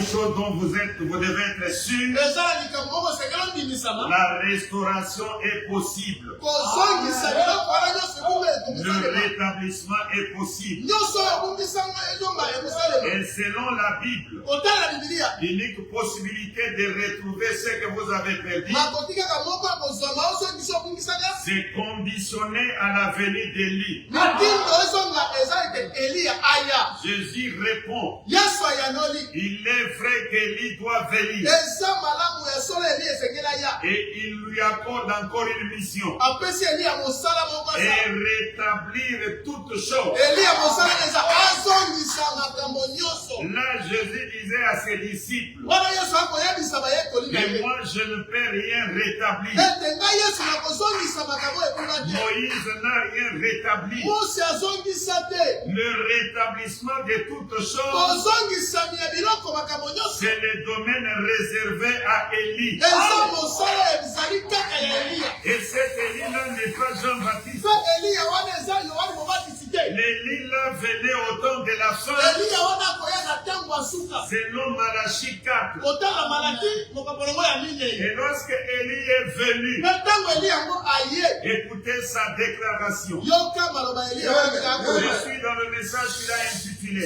chose dont vous devez être sûr, la restauration est possible. Le rétablissement est possible. Et selon la Bible, l'unique possibilité de retrouver ce que vous avez perdu, c'est conditionné à la venue d'Élie. Jésus répond, il est vrai qu'Élie doit venir. Et il lui accorde encore une mission. Et rétablir toutes choses. Là, Jésus disait à ses disciples, mais moi je ne peux rien rétablir. Moïse n'a rien rétabli. Le rétablissement de toutes choses, c'est le domaine réservé à Élie. Et cet Élie-là n'est pas Jean-Baptiste. L'Élie-là venait au temps de la fin. Selon Malachie 4. Et lorsque Élie est venu, écoutez sa déclaration. Je suis dans le message qu'il a intitulé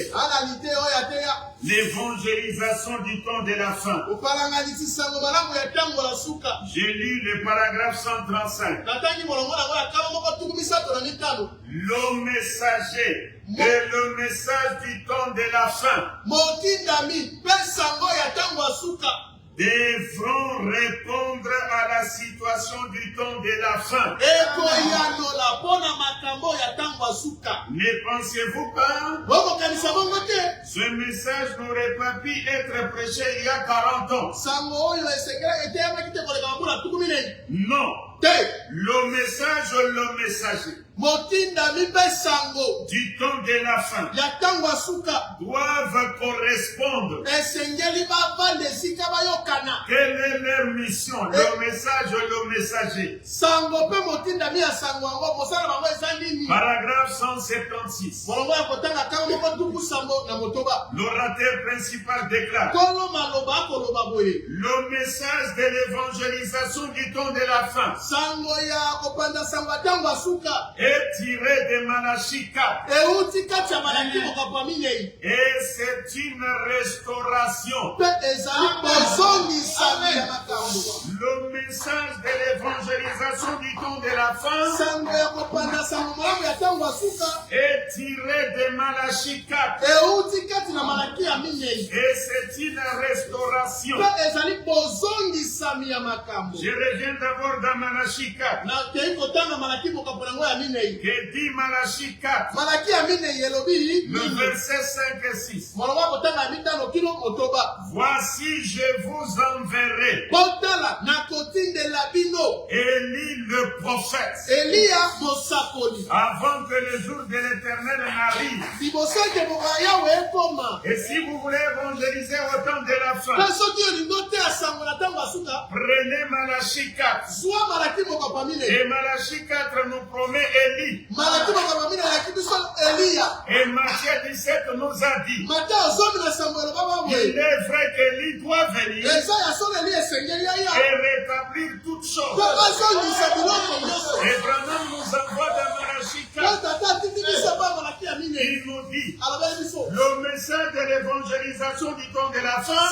l'évangélisation du temps de la fin. J'ai lu le paragraphe 135. Le messager et le message du temps de la fin devront répondre à la situation du temps de la fin. Ne pensez-vous pas? Ce message n'aurait pas pu être prêché il y a 40 ans. Non. Le message, le messager du temps de la fin doivent correspondre. Quelle est leur mission? Le message, le messager. Paragraphe 176. L'orateur principal déclare: le message de l'évangélisation du temps de la fin est tiré de Malachie 4. Et c'est une restauration. Le message de l'évangélisation du temps de la fin est tiré de Malachie 4. Et c'est une restauration. Je reviens d'abord dans Malachie 4. Que dit Malachie 4, le verset 5 et 6. Voici, je vous enverrai Élie le prophète, avant que le jour de l'Éternel n'arrive. Et si vous voulez évangéliser au temps de la fin, prenez Malachie 4. Et Malachie 4 nous promet Élie. Et Matthieu 17 nous a dit, il est vrai qu'Élie doit venir et rétablir toutes choses. Et Branham nous envoie dans Malachie 4. Il nous dit, le message de l'évangélisation du temps de la fin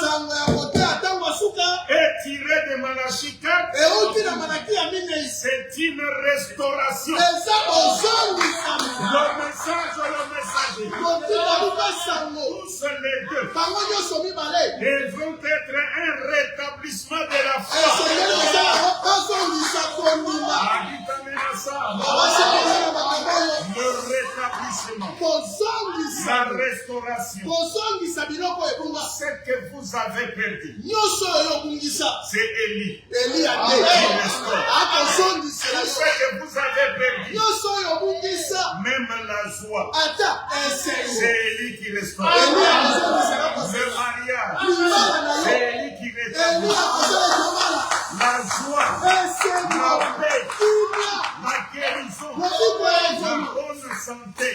est tiré de Malachie 4. C'est une restauration. Le message, le messager. Tous les deux. Ils vont être un rétablissement de la foi. Le rétablissement. La restauration. Ce que vous avez perdu, c'est Élie. Qui restaure. Tout ce que vous avez perdu, même la joie, c'est Élie qui restaure. Le mariage, c'est Élie qui restaure. La joie, la paix, la guérison, la bonne santé,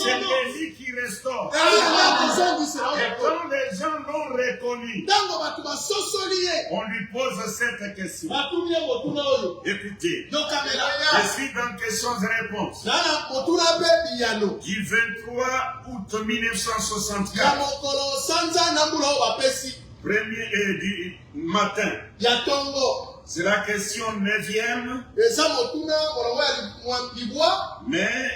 c'est Élie qui restaure. Et quand les gens l'ont reconnus, on lui pose cette question. Écoutez, je suis dans questions-réponses. Du 23 août 1964, premier du matin. C'est la question 9e. Mais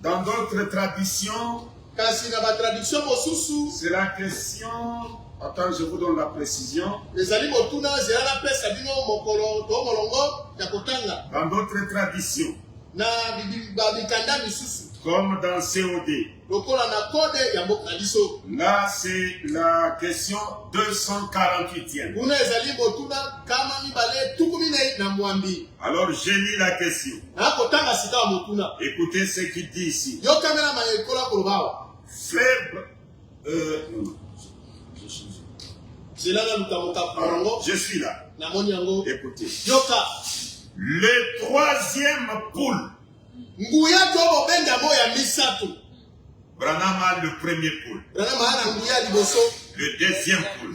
dans d'autres traditions, c'est la question... Attends, je vous donne la précision. Dans d'autres traditions, comme dans COD, là c'est la question 248e. Alors je lis la question. Écoutez ce qu'il dit ici. Frère, je suis là. Écoutez. Le troisième poule. Branham a le premier poule. Le deuxième poule.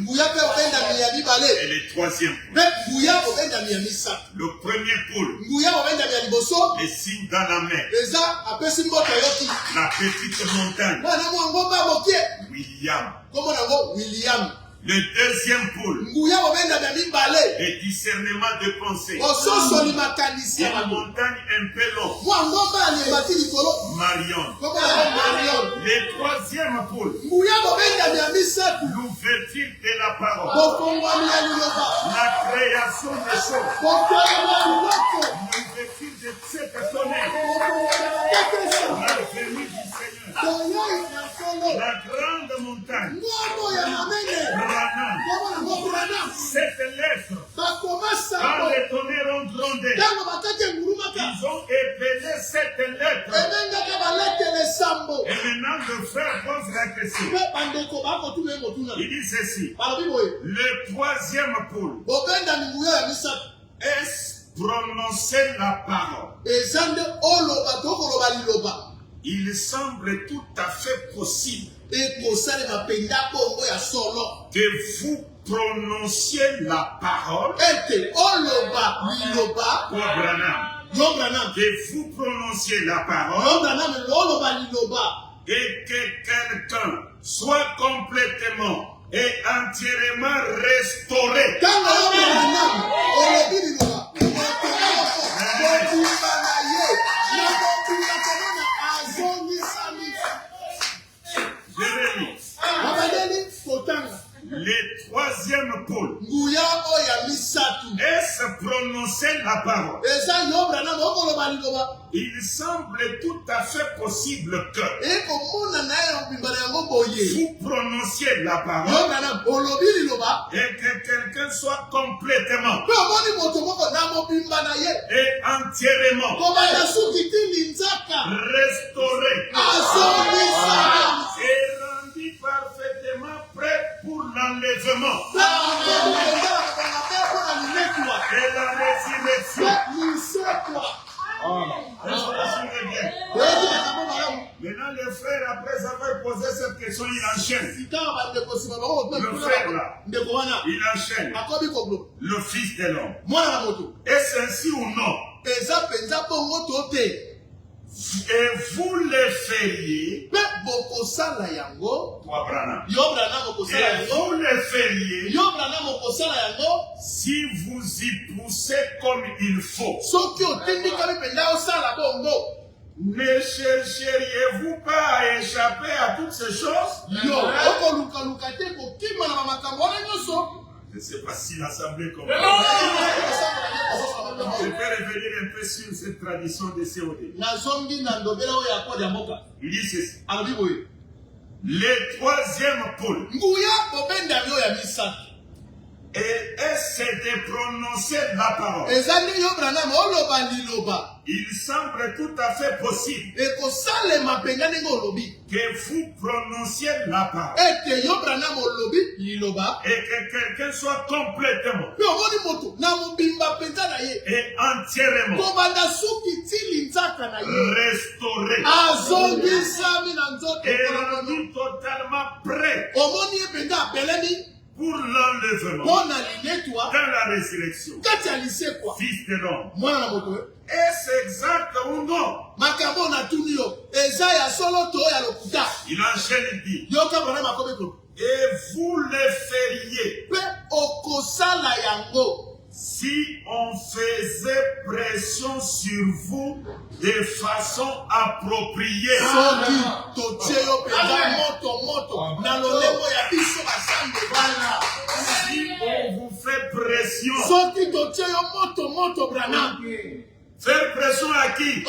Et le troisième poule. Le premier poule. Les signes dans la mer. La petite montagne. William. Le deuxième poule. Le discernement de pensée. Et la montagne un peu longue. Marion. Le troisième poule. L'ouverture de la parole. La création des choses. L'ouverture de cette tonnerre. La venue du Seigneur. La grande montagne. Cette lettre, quand les tonnerres ont grondé, ils ont épelé cette lettre. Et maintenant le frère pose la question. Il dit ceci. Le troisième poule, est-ce prononcer la parole? Il semble tout à fait possible que vous prononciez la parole que vous prononciez la parole et que quelqu'un soit complètement et entièrement restauré. Le troisième poule, est-ce prononcer la parole? Il semble tout à fait possible que vous prononciez la parole et que quelqu'un soit complètement et entièrement restauré et rendu parfaitement prêt pour l'enlèvement et la résurrection. Maintenant, le frère, après avoir posé cette question, il enchaîne. Le frère là, il enchaîne. Le fils de l'homme. Est-ce ainsi ou non? Et vous le feriez, toi Branham, et vous le feriez si vous y poussez comme il faut. Ne chercheriez-vous pas à échapper à toutes ces choses? Je ne sais pas si l'assemblée comprend. Je vais revenir un peu sur cette tradition de COD. Il dit ceci. Le troisième poule. Et est-ce de prononcer la parole? Il semble tout à fait possible que vous prononciez la parole et que quelqu'un soit complètement et entièrement restauré et rendu totalement prêt pour l'enlèvement dans la résurrection. Fils de l'homme. Est-ce exact ou non? Il enchaîne et dit, et vous le feriez si on faisait pression sur vous de façon appropriée. Si on vous fait pression, faire pression à qui?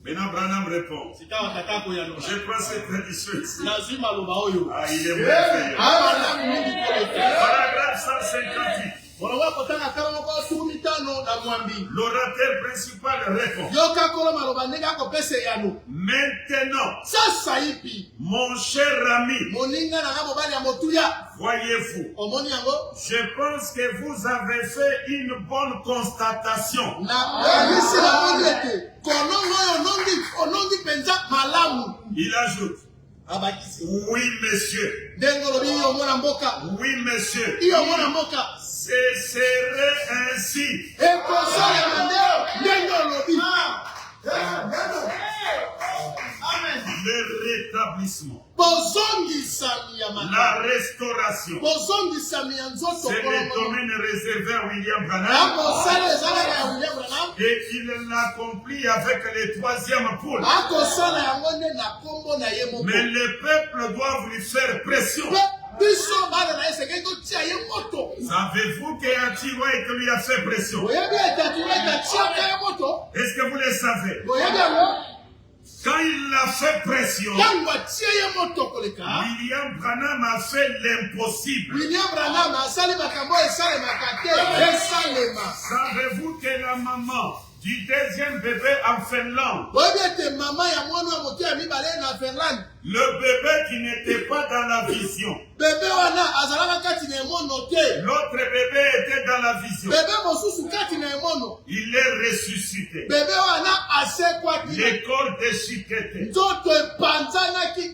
Maintenant, Branham répond. Je prends cette tradition ici. Ah, il est merveilleux. Paragraphe 158. L'orateur principal répond. Maintenant, mon cher ami, voyez-vous, je pense que vous avez fait une bonne constatation. Il ajoute, oui monsieur, oui monsieur, ce serait ainsi. Le rétablissement, la restauration, c'est le domaine réservé à William Branham et qu'il l'accomplit avec le troisième pôle. Mais le peuple doit lui faire pression. Savez-vous que Atiwait lui a fait pression? Est-ce que vous le savez? Quand il a fait pression, William Branham a fait l'impossible. Savez-vous que la maman du deuxième bébé en Finlande, le bébé qui n'était pas dans la vision, l'autre bébé était dans la vision, il est ressuscité, le corps déchiqueté,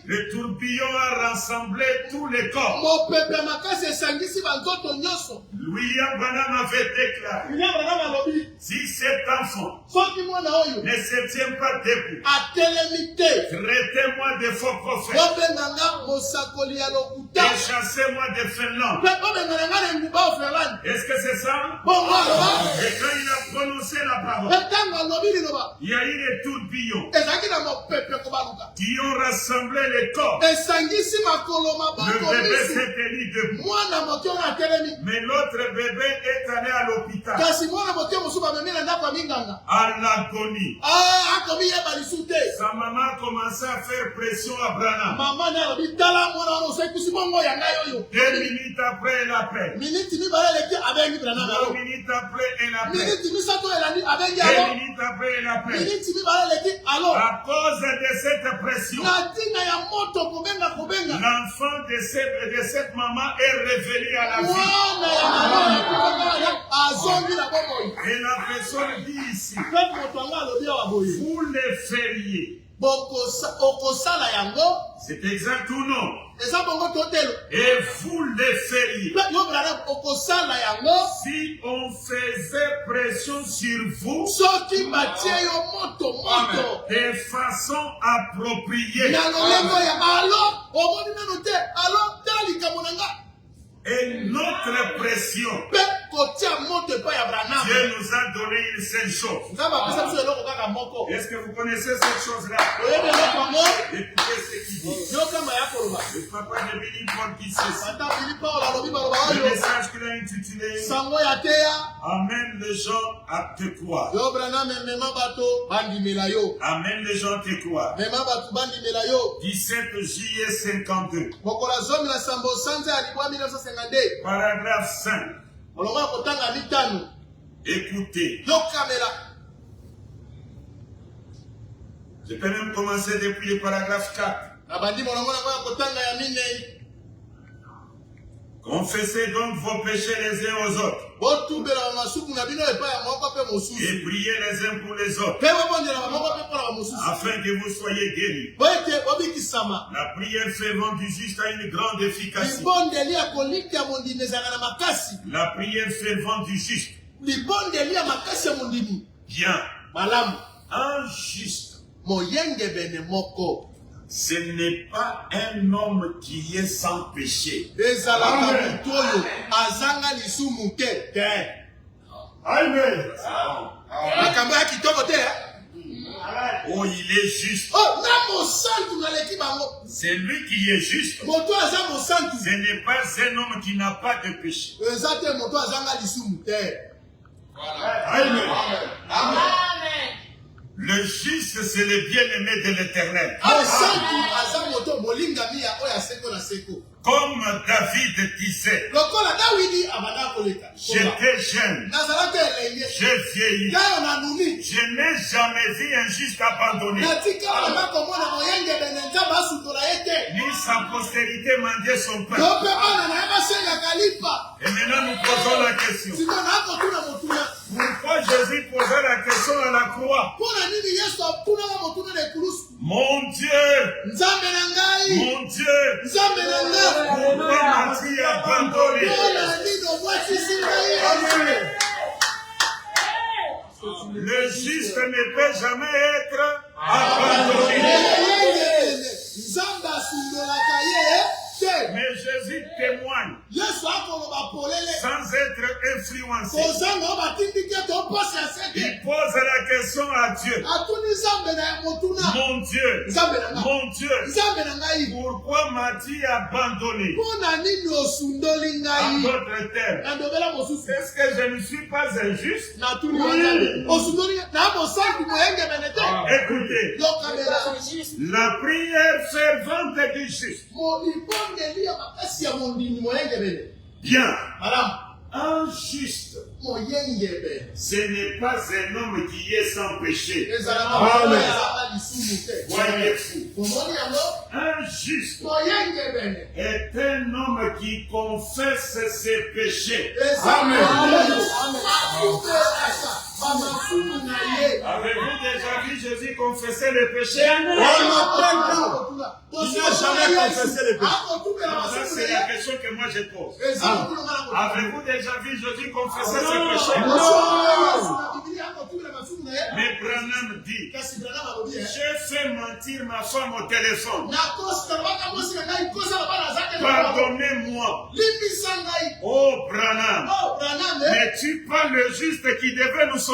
le tourbillon a rassemblé tous les corps. William Branham avait déclaré, si cet enfant ne se tient pas debout, traitez-moi de faux prophètes et chassez-moi de Finlande. Est-ce que c'est ça? Et quand il a prononcé la parole, il y a eu des tourbillons qui ont rassemblé les corps. Le bébé s'est tenu debout, mais l'autre bébé est allé à l'hôpital à l'agonie. Sa maman a commencé à faire pression à Branham. 2 minutes après, elle appelle. 2 minutes après, elle appelle. 2 minutes après, elle appelle. À cause de cette pression, l'enfant de cette maman est revenu à la vie. Et la personne dit ici, vous le feriez. C'est exact ou non? Et vous le feriez si on faisait pression sur vous de façon appropriée. Et notre pression, Dieu nous a donné une seule chose. Est-ce que vous connaissez cette chose-là? Écoutez ce qu'il dit. Le papa de Billy Paul dit ceci. Le message qu'il a intitulé Amène les gens à te croire. Amène les gens à te croire. 17 juillet 52. Paragraphe 5. Écoutez. Je peux même commencer depuis le paragraphe 4. Confessez donc vos péchés les uns aux autres. Et priez les uns pour les autres. Afin que vous soyez guéris. La prière fervente du juste a une grande efficacité. La prière fervente du juste. Bien. Un juste. Ce n'est pas un homme qui est sans péché. Amen. Oh, il est juste. C'est lui qui est juste. Ce n'est pas un homme qui n'a pas de péché. Amen. Le juste, c'est le bien-aimé de l'Éternel. Comme David disait, j'étais jeune, j'ai vieilli, je n'ai jamais vu un juste abandonné, ni sa postérité mendier son pain. Et maintenant nous posons la question. Pourquoi Jésus posa la question à la croix? Mon Dieu, mon Dieu, pourquoi m'as-tu abandonné? Le juste ne peut jamais être abandonné. Mais Jésus témoigne sans être influencé. Il pose la question à Dieu. Mon Dieu, mon Dieu, pourquoi m'as-tu abandonné? En d'autres termes, est-ce que je ne suis pas injuste? Écoutez, la prière fervente du juste. Bien. Un juste, ce n'est pas un homme qui est sans péché. Amen. Voyez-vous, un juste est un homme qui confesse ses péchés. Amen. Avez-vous déjà vu Jésus confesser les péchés? Il n'a jamais confessé les péchés. Ça, c'est la question que moi je pose. Avez-vous déjà vu Jésus confesser ses péchés? Mais Branham dit, j'ai fait mentir ma femme au téléphone. Pardonnez-moi. Oh Branham, n'es-tu pas le juste qui devait nous sauver?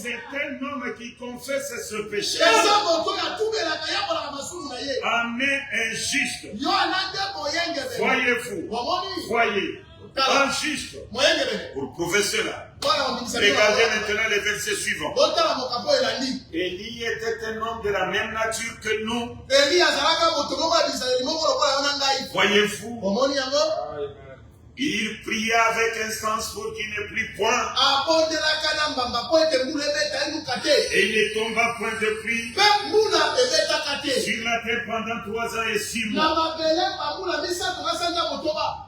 C'est un homme qui confesse ce péché. Amen, injuste. Voyez-vous, voyez, injuste. Pour prouver cela, regardez maintenant les versets suivants. Élie était un homme de la même nature que nous. Voyez-vous, il pria avec instance pour qu'il ne plût point. Et il ne tomba point de pluie sur la terre pendant 3 ans et 6 mois.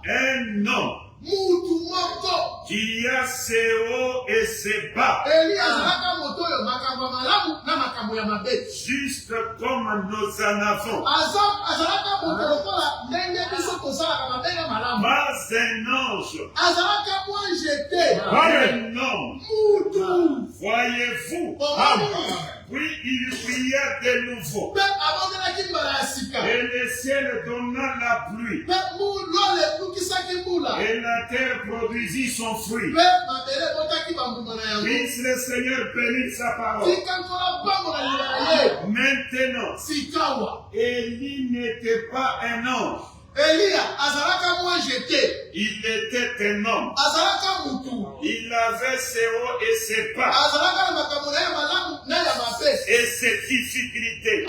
Un homme qui a ses hauts et ses bas, juste comme nous en avons. Pas un ange, un homme. Voyez-vous, puis il pria de nouveau. Et le ciel donna la pluie. Et la terre produisit son fruit. Puisse le Seigneur bénir sa parole. Maintenant, Élie n'était pas un ange. Il était un homme. Il avait ses hauts et ses bas. Et ses difficultés.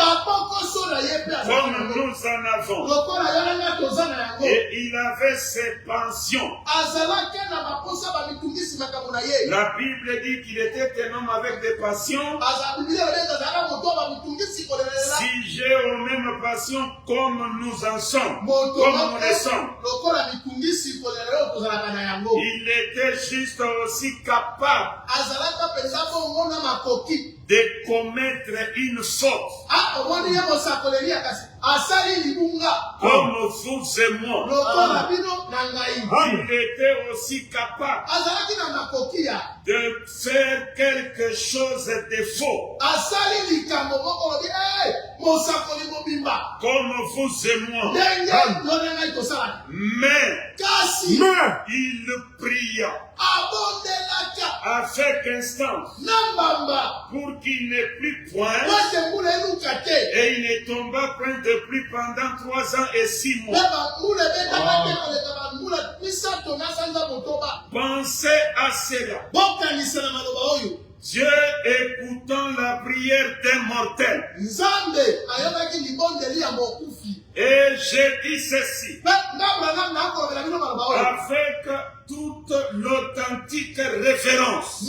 Comme nous en avons. Et il avait ses pensions. La Bible dit qu'il était un homme avec des passions. Si Si j'ai aux mêmes passions comme nous en sommes, comme nous le sommes, il était juste aussi capable de commettre une faute. Comme vous et moi. Il était aussi capable de faire quelque chose de faux. Comme vous et moi. Mais il pria avec instance pour qu'il n'ait plus point et il ne tomba point de plus pendant 3 ans et 6 mois. Pensez à cela. Dieu écoutant la prière d'un mortel. Et j'ai dit ceci. Avec toute l'authentique référence.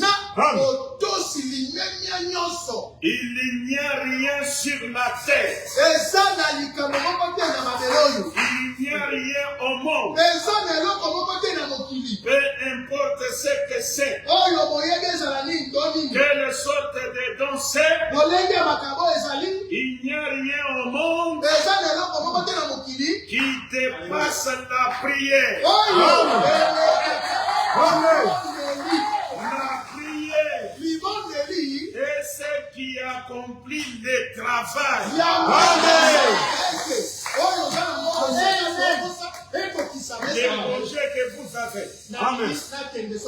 Il n'y a rien sur la terre. Il n'y a rien au monde. Peu importe ce que c'est. Quelle sorte de don c'est. Il n'y a rien au monde qui dépasse la prière. La prière est ce qui accomplit le travail. Les projets que vous avez. Amen.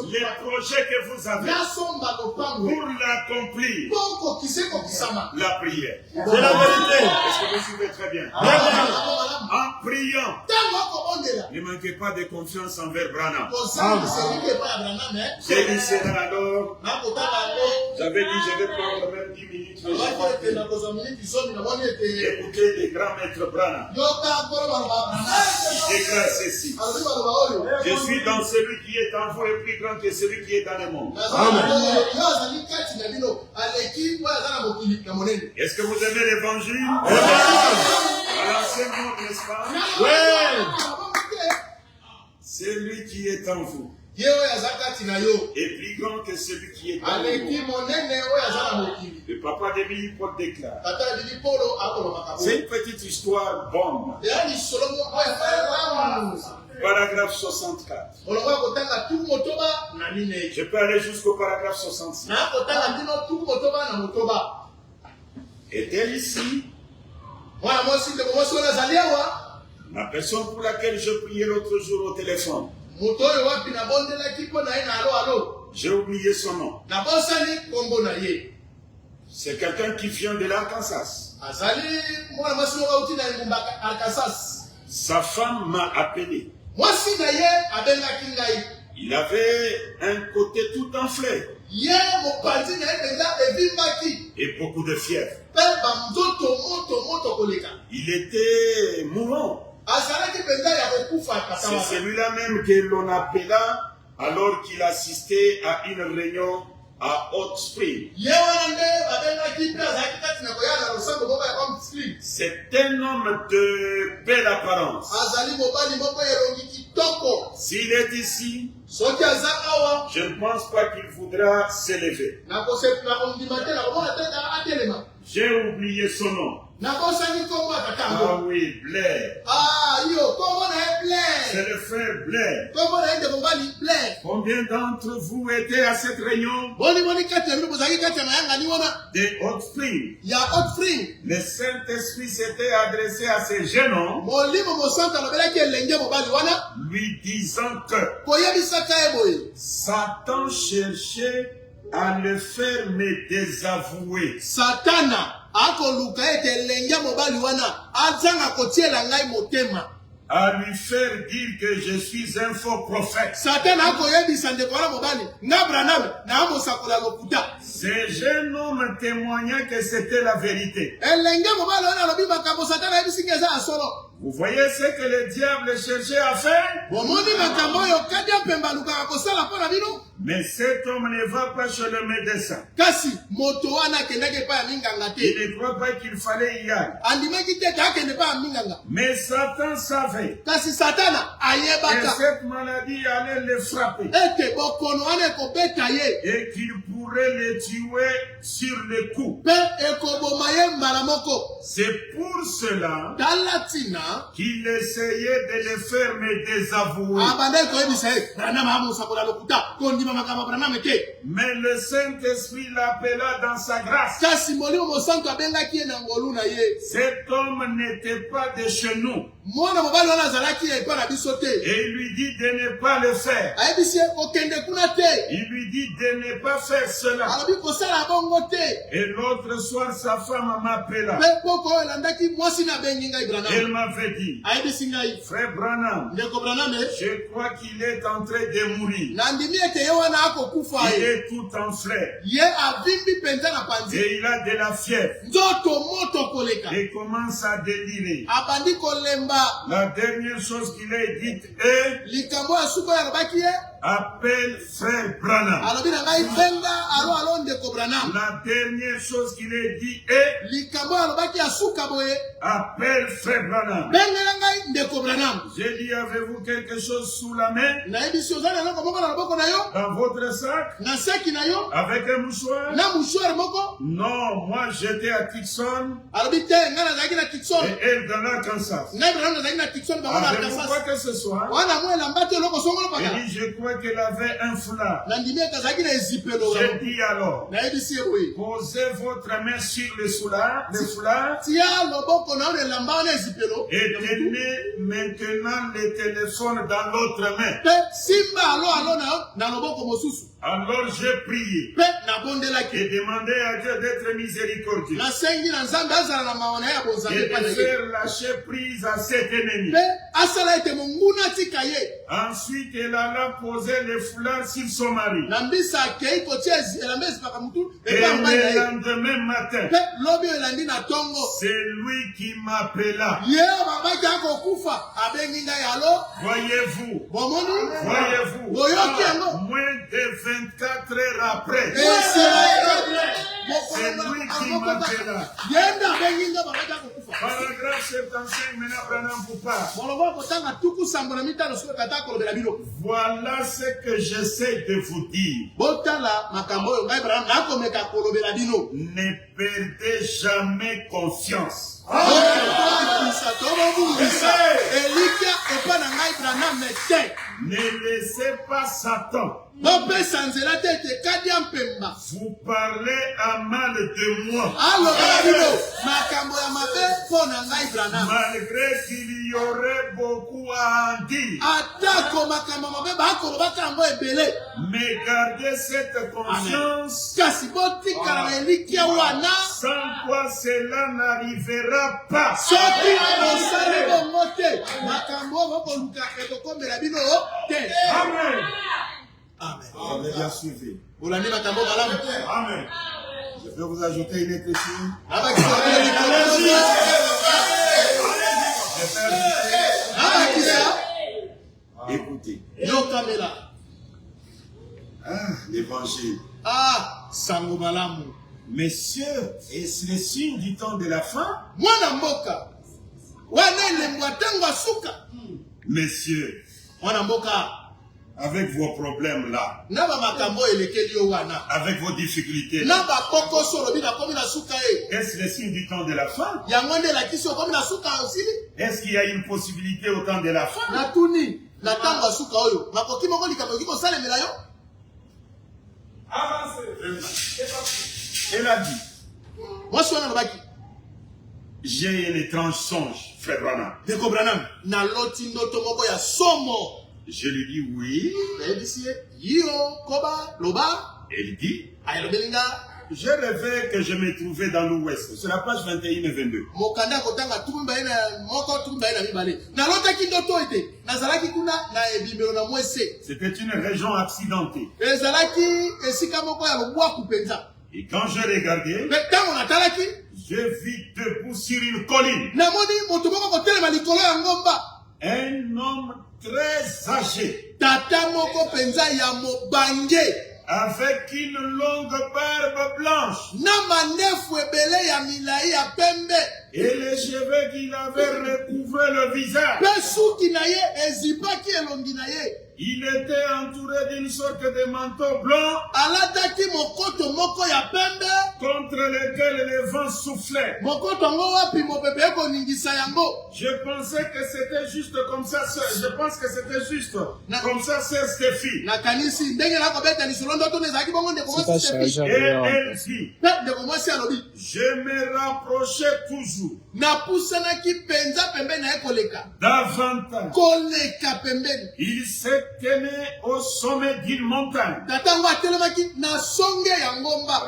Les projets que vous avez pour l'accomplir. La prière. C'est la vérité. Est-ce que vous suivez très bien? En priant. Ne manquez pas de confiance envers Branham. J'ai dit cela alors. J'avais dit je vais prendre même 10 minutes. Écoutez les grands maîtres Branham. Je déclare ceci. Je suis dans celui qui est en vous et plus grand que celui qui est dans le monde. Amen. Est-ce que vous aimez l'évangile? À l'ancien monde, n'est-ce pas? Oui. Celui qui est en vous est plus grand que celui qui est dans le monde. Le papa de Billy Paul déclare. C'est une petite histoire bonne. Paragraphe 64. Je peux aller jusqu'au paragraphe 66. Est-elle ici la personne pour laquelle je priais l'autre jour au téléphone? J'ai oublié son nom. C'est quelqu'un qui vient de l'Arkansas. Sa femme m'a appelé. Il avait un côté tout enflé. Et beaucoup de fièvre. Il était mourant. C'est celui-là même que l'on appela alors qu'il assistait à une réunion à Hot Spring. C'est un homme de belle apparence. S'il est ici, je ne pense pas qu'il voudra s'élever. J'ai oublié son nom. Ah oui, Blair. C'est le frère Blair. Combien d'entre vous étaient à cette réunion? De Hot Spring. Le Saint-Esprit s'était adressé à ce jeune homme, lui disant que Satan cherchait à le faire me désavouer. À lui faire dire que je suis un faux prophète. Ce jeune homme témoignait que c'était la vérité. Vous voyez ce que le diable cherchait à faire? Mais cet homme ne va pas chez le médecin. Il ne croit pas qu'il fallait y aller. Mais Satan savait que cette maladie allait le frapper et qu'il pourrait le tuer sur le coup. C'est pour cela qu'il essayait de le faire me désavouer. Mais le Saint-Esprit l'appela dans sa grâce. Cet homme n'était pas de chez nous. Et il lui dit de ne pas le faire. Il lui dit de ne pas faire cela. Et l'autre soir, sa femme m'appela. Elle m'avait dit, frère Branham, je crois qu'il est en train de mourir. Il est tout en fleurs. Et il a de la fièvre. Et commence à délirer. La dernière chose qu'il a dite est, appelle frère Branham. La dernière chose qu'il a dit est, appelle frère Branham. J'ai dit, avez-vous quelque chose sous la main? Dans votre sac? Avec un mouchoir? Non, moi j'étais à Tucson. Et elle dans l'Arkansas. Avez-vous quoi que ce soit? Elle dit, je crois qu'elle avait un foulard. J'ai dit alors, posez votre main sur le foulard et tenez maintenant le téléphone dans l'autre main. Alors j'ai prié et demandé à Dieu d'être miséricordieux et de faire lâcher prise à cet ennemi. Ensuite, elle alla poser le foulard sur son mari. Et le lendemain matin, c'est lui qui m'appela. Voyez-vous, moins de 24 heures après, c'est lui qui m'appela. Paragraphe 75, maintenant Branham vous parle. Voilà ce que j'essaie de vous dire. Ne perdez jamais confiance. Ne laissez pas Satan vous parlez à mal de moi. Malgré qu'il y aurait beaucoup à en dire. Mais gardez cette confiance. Sans quoi cela n'arrivera pas. Amen. Amen. Vous avez bien suivi. Amen. Je peux vous ajouter une autre ici. Écoutez. L'évangile. Messieurs, est-ce le signe du temps de la fin? Messieurs, avec vos problèmes là, avec vos difficultés, est-ce le signe du temps de la fin? Est-ce qu'il y a une possibilité au temps de la fin? Elle a dit, j'ai un étrange songe, frère Branham. Je lui dis oui. Elle dit, j'ai rêvé que je me trouvais dans l'Ouest. C'est la page 21 et 22. C'était une région accidentée. Et quand j'ai regardé, J'ai vu debout sur une colline un homme très âgé, avec une longue barbe blanche et les cheveux qu'il avait recouvré le visage. Il était entouré d'une sorte de manteau blanc contre lequel les vents soufflaient. Je pensais que c'était juste comme ça, je pense que c'était juste comme ça, c'est Stéphie. Et elle dit, je me rapprochais toujours davantage. Il se tenait au sommet d'une montagne,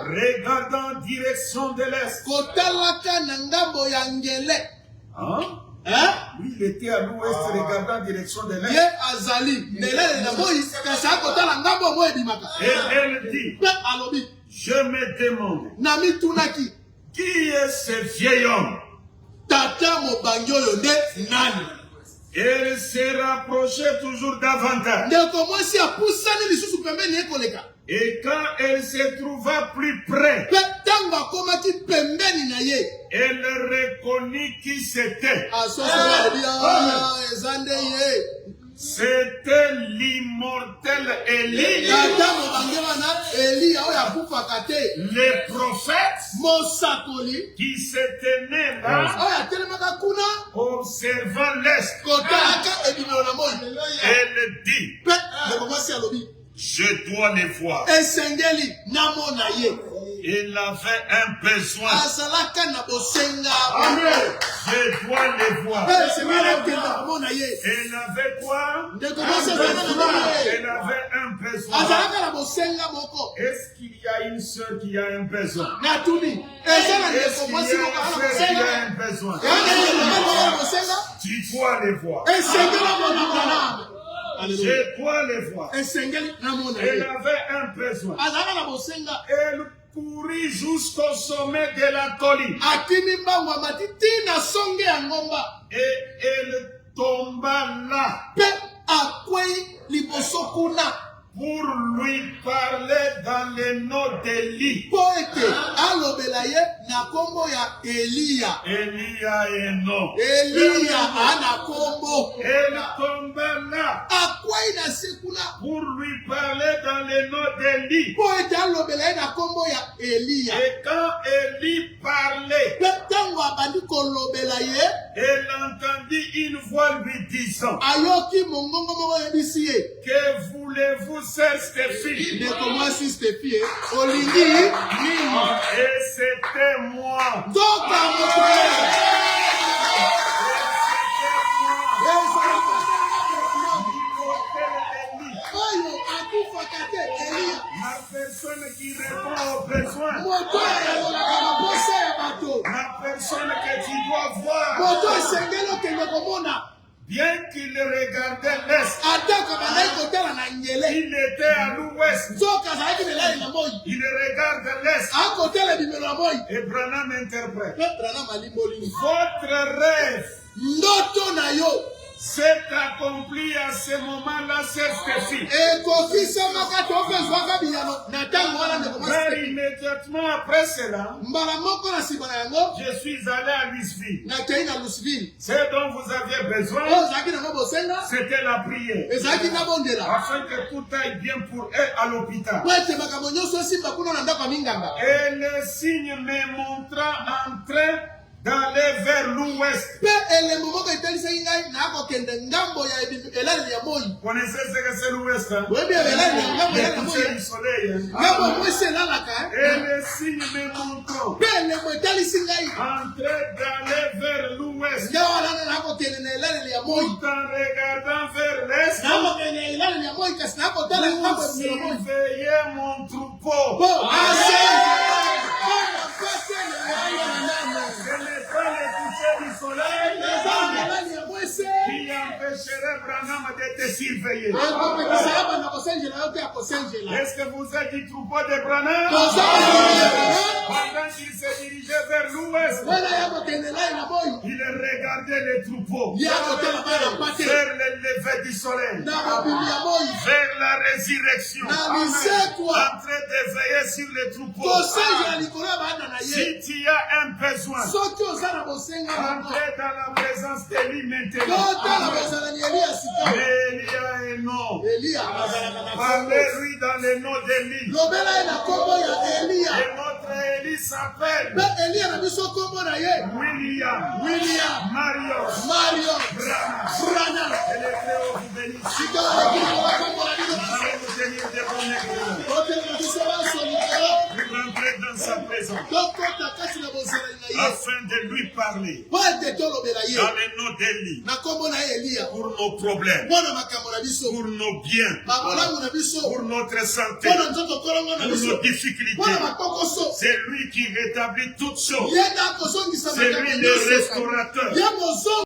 regardant en direction de l'est. Hein? Lui, il était à l'ouest, regardant en direction de l'est. Et elle dit, je me demande, qui est ce vieil homme? Elle se rapprochait toujours davantage. Et quand elle se trouva plus près, elle reconnut qui c'était. C'était l'immortel Élie, le prophète qui se tenait là, observant l'est. Elle dit, je dois les voir. Il avait un besoin. Amen. Je dois les voir. Elle avait quoi? Elle avait un besoin. Est-ce qu'il y a une soeur qui a un besoin? Est-ce qu'il y a un frère qui a un besoin? Tu dois les voir. Je dois les voir. Elle avait un besoin. Elle courut jusqu'au sommet de la colline. Et elle tomba là pour lui parler dans le nom d'Élie. Elia est non. Elle tomba là pour lui parler dans le nom d'Élie. Et quand Élie parlait, elle entendit une voix lui disant, que voulez-vous, sœur Stéphie? Et c'était moi. La personne qui répond aux besoins. La personne que tu dois voir. Bien qu'il regardait l'est, il était à l'ouest. Il regarde l'est. Et Branham interprète. Votre rêve s'est accompli à ce moment-là, c'est Stéphie. Mais immédiatement après cela, je suis allé à Louisville. Ce dont vous aviez besoin, c'était la prière. Afin que tout aille bien pour eux à l'hôpital. Et le signe me montra en train d'aller vers l'ouest. Connaissez ce que c'est l'ouest? Le coucher du soleil. Et le signe me montre en train d'aller vers l'ouest. Tout en regardant vers l'est, pour surveiller mon troupeau. Ce n'est pas le coucher du soleil, qui empêcherait Branham de te surveiller? Est-ce que vous êtes du troupeau de Branham? Pendant qu'il se dirigeait vers l'ouest, il regardait les troupeaux vers le lever du soleil, vers la résurrection, en train de veiller sur les troupeaux. Si tu as un besoin, entrez dans la présence d'Élie maintenant. Mais Élie a un nom. Parlez-lui dans le nom d'Élie. Et notre Élie s'appelle William Mario Branham. Et les Cléos vous bénissent. Allez nous tenir devant l'église. Vous rentrez dans sa présence afin de lui parler dans le nom d'Élie pour nos problèmes, pour nos biens, pour notre santé, pour nos difficultés. C'est lui qui rétablit toutes choses. C'est lui le restaurateur.